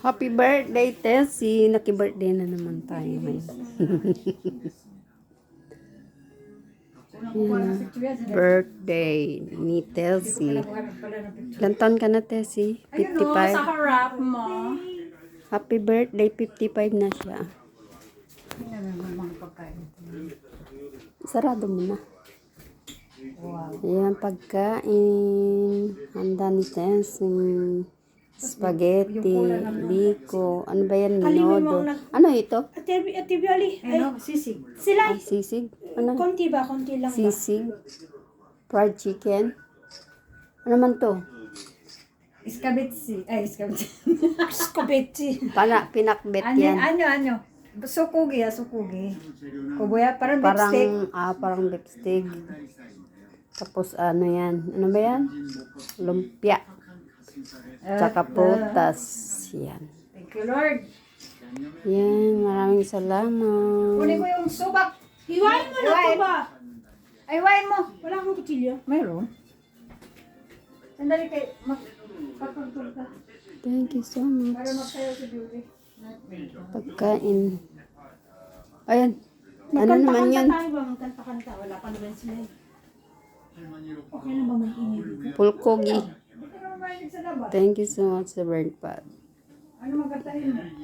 Happy birthday, Tessie. Naki-birthday na naman tayo ngayon. Birthday ni Tessie. Ilan taon ka na, Tessie? 55? Sa harap mo. Happy birthday, 55 na siya. Sarado mo na. Ayan, pagkain. Handa ni Tessie. Spaghetti, liko. Ano ba yan? Minodo. Ano ito? Ate Bioli. Ano? Sisig. Sila. Sisig? Ano? Konti ba? Konti lang ba? Sisig. Fried chicken. Ano man to? Iskabitsi. Ay, iskabitsi. Skobetsi. Pinakbet yan. Ano. Sukugi, sukugi. Kubuya, parang lipstick. Parang lipstick. Tapos ano yan? Ano ba yan? Lumpia. Tsaka putas. Yan. Thank you, Lord. Yan. Maraming salamat. Kunin ko yung subak. Hiwain mo na ito ba? Ay, wain mo. Wala akong kutsilyo. Mayroon. Sandali kay papagtol ka. Thank you so Para much. magsayo si Beauty. Pagkain. Ayan. Ano naman yan? Tayo ba? Magkanta-kanta. Wala pa naman sila. Okay lang ba may ingay? Pulkogi. Hindi ka naman mahilig sa labas. Thank you so much sa bird pot. Ano magkatahin mo?